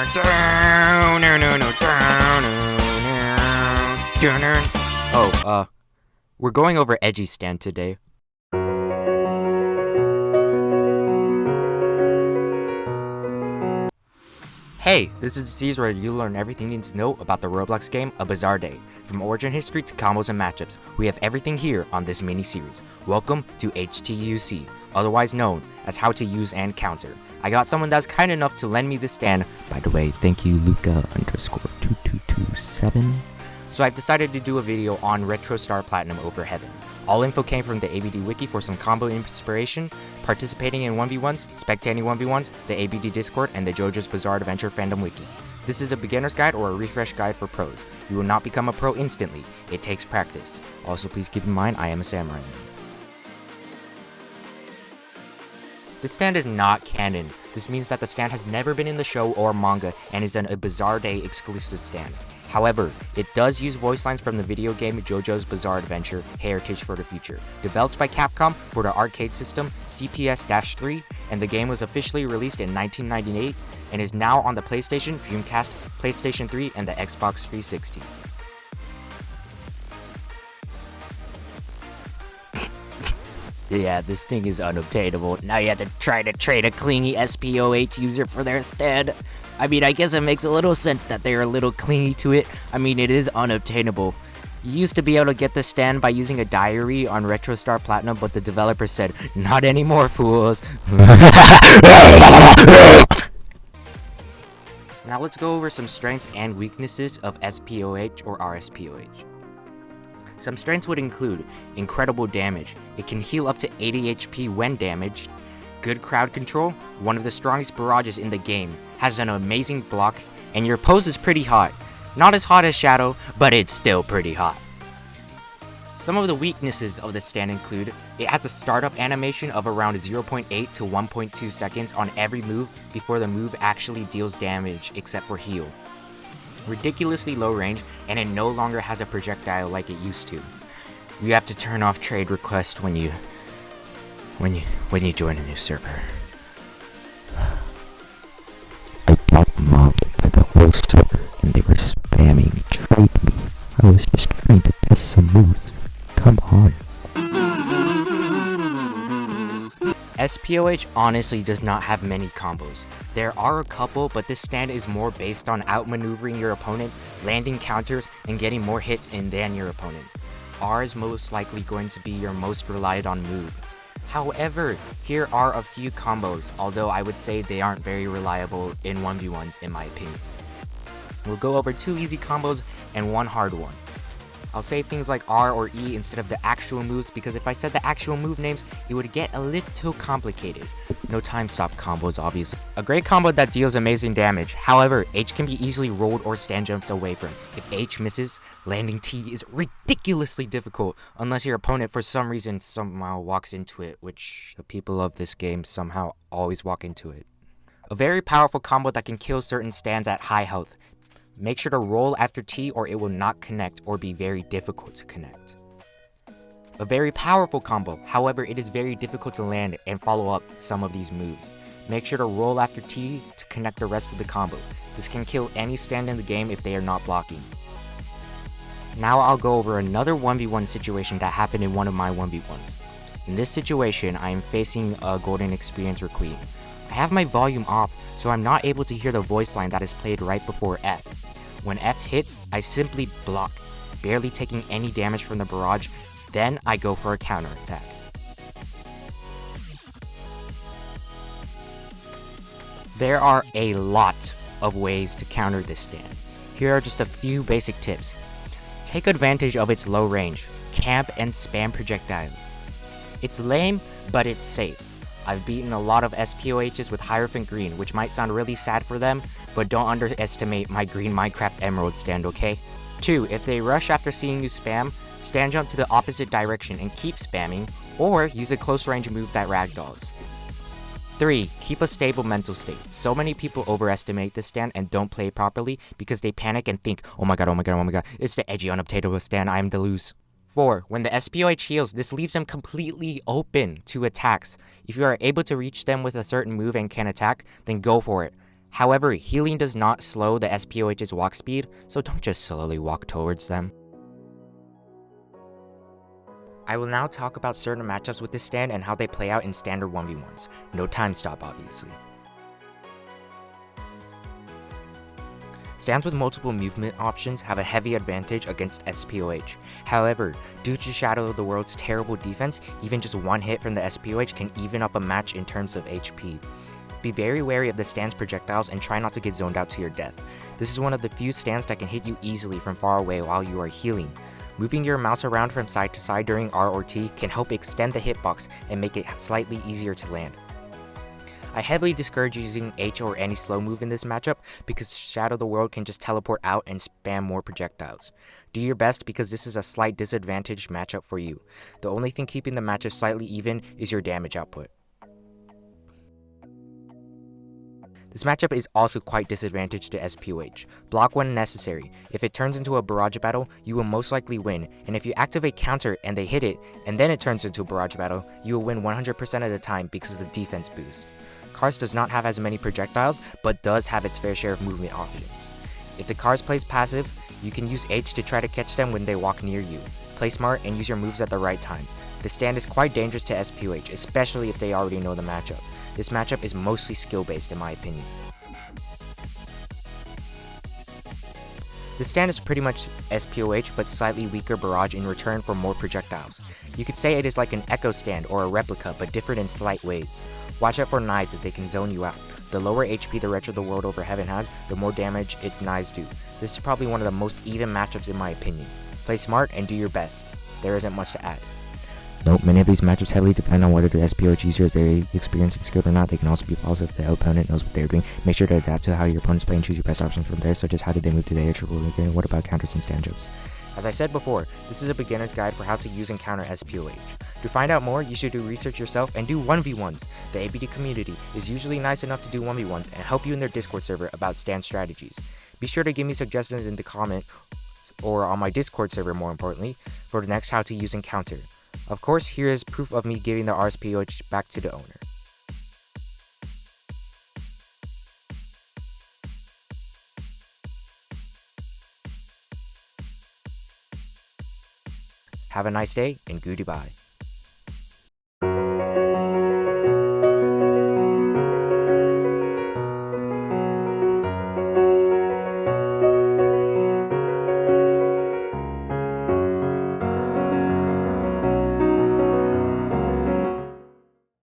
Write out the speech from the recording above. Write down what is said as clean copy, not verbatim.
We're going over edgy stand today. Hey, this is the series where you learn everything you need to know about the Roblox game ABizarreDay. From origin history to combos and matchups, we have everything here on this mini-series. Welcome to HTUC, otherwise known as How to Use and Counter. I got someone that's kind enough to lend me this stand. By the way, thank you Luca_2227. So I've decided to do a video on Retro Star Platinum over Heaven. All info came from the ABD Wiki for some combo inspiration, participating in 1v1s, spectating 1v1s, the ABD Discord, and the JoJo's Bizarre Adventure Fandom Wiki. This is a beginner's guide or a refresh guide for pros. You will not become a pro instantly. It takes practice. Also, please keep in mind, I am a samurai. This stand is not canon. This means that the stand has never been in the show or manga and is an ABizarreDay exclusive stand. However, it does use voice lines from the video game JoJo's Bizarre Adventure Heritage for the Future, developed by Capcom for the arcade system CPS-3, and the game was officially released in 1998 and is now on the PlayStation, Dreamcast, PlayStation 3, and the Xbox 360. Yeah, this thing is unobtainable. Now you have to try to trade a clingy SPOH user for their stand. I mean, I guess it makes a little sense that they're a little clingy to it. I mean, it is unobtainable. You used to be able to get the stand by using a diary on Retro Star Platinum, but the developer said, not anymore, fools. Now let's go over some strengths and weaknesses of SPOH or RSPOH. Some strengths would include incredible damage. It can heal up to 80 HP when damaged. Good crowd control, one of the strongest barrages in the game, has an amazing block, and your pose is pretty hot. Not as hot as Shadow, but it's still pretty hot. Some of the weaknesses of the stand include, it has a startup animation of around 0.8 to 1.2 seconds on every move before the move actually deals damage except for heal. Ridiculously low range, and it no longer has a projectile like it used to. You have to turn off trade requests when you join a new server. I got mobbed by the whole server and they were spamming trade me. I was just trying to test some moves. Come on. SPOH honestly does not have many combos. There are a couple, but this stand is more based on outmaneuvering your opponent, landing counters, and getting more hits in than your opponent. R is most likely going to be your most relied on move. However, here are a few combos, although I would say they aren't very reliable in 1v1s in my opinion. We'll go over 2 easy combos and 1 hard one. I'll say things like R or E instead of the actual moves because if I said the actual move names, it would get a little complicated. No time stop combos, obviously. A great combo that deals amazing damage. However, H can be easily rolled or stand jumped away from. If H misses, landing T is ridiculously difficult unless your opponent for some reason somehow walks into it, which the people of this game somehow always walk into it. A very powerful combo that can kill certain stands at high health. Make sure to roll after T or it will not connect or be very difficult to connect. A very powerful combo, however it is very difficult to land and follow up some of these moves. Make sure to roll after T to connect the rest of the combo. This can kill any stand in the game if they are not blocking. Now I'll go over another 1v1 situation that happened in one of my 1v1s. In this situation, I am facing a Golden Experience Queen. I have my volume off, so I'm not able to hear the voice line that is played right before F. When F hits, I simply block, barely taking any damage from the barrage, then I go for a counter attack. There are a lot of ways to counter this stand. Here are just a few basic tips. Take advantage of its low range, camp and spam projectiles. It's lame, but it's safe. I've beaten a lot of SPOHs with Hierophant Green, which might sound really sad for them, but don't underestimate my green Minecraft Emerald stand, okay? 2. If they rush after seeing you spam, stand jump to the opposite direction and keep spamming, or use a close range move that ragdolls. 3. Keep a stable mental state. So many people overestimate this stand and don't play properly because they panic and think, oh my god, it's the edgy unobtainable stand, I am to lose. 4. When the SPOH heals, this leaves them completely open to attacks. If you are able to reach them with a certain move and can attack, then go for it. However, healing does not slow the SPOH's walk speed, so don't just slowly walk towards them. I will now talk about certain matchups with this stand and how they play out in standard 1v1s. No time stop, obviously. Stands with multiple movement options have a heavy advantage against SPOH. However, due to Shadow of the World's terrible defense, even just one hit from the SPOH can even up a match in terms of HP. Be very wary of the stand's projectiles and try not to get zoned out to your death. This is one of the few stands that can hit you easily from far away while you are healing. Moving your mouse around from side to side during R or T can help extend the hitbox and make it slightly easier to land. I heavily discourage using H or any slow move in this matchup because Shadow of the World can just teleport out and spam more projectiles. Do your best because this is a slight disadvantaged matchup for you. The only thing keeping the matchup slightly even is your damage output. This matchup is also quite disadvantaged to SPOH. Block when necessary. If it turns into a barrage battle, you will most likely win, and if you activate counter and they hit it, and then it turns into a barrage battle, you will win 100% of the time because of the defense boost. Cars does not have as many projectiles, but does have its fair share of movement options. If the Cars plays passive, you can use H to try to catch them when they walk near you. Play smart and use your moves at the right time. The stand is quite dangerous to SPOH, especially if they already know the matchup. This matchup is mostly skill-based in my opinion. The stand is pretty much SPOH but slightly weaker barrage in return for more projectiles. You could say it is like an echo stand or a replica but different in slight ways. Watch out for knives as they can zone you out. The lower HP the Wretch of the World over Heaven has, the more damage its knives do. This is probably one of the most even matchups in my opinion. Play smart and do your best. There isn't much to add. Note, many of these matchups heavily depend on whether the SPOH user is very experienced and skilled or not. They can also be false if the opponent knows what they're doing. Make sure to adapt to how your opponents play and choose your best options from there, such as how did they move to the air triple and what about counters and stand jumps. As I said before, this is a beginner's guide for how to use and counter SPOH. To find out more, you should do research yourself and do 1v1s. The ABD community is usually nice enough to do 1v1s and help you in their Discord server about stand strategies. Be sure to give me suggestions in the comments or on my Discord server more importantly for the next how to use and counter. Of course, here is proof of me giving the RSPOH back to the owner. Have a nice day and goodbye.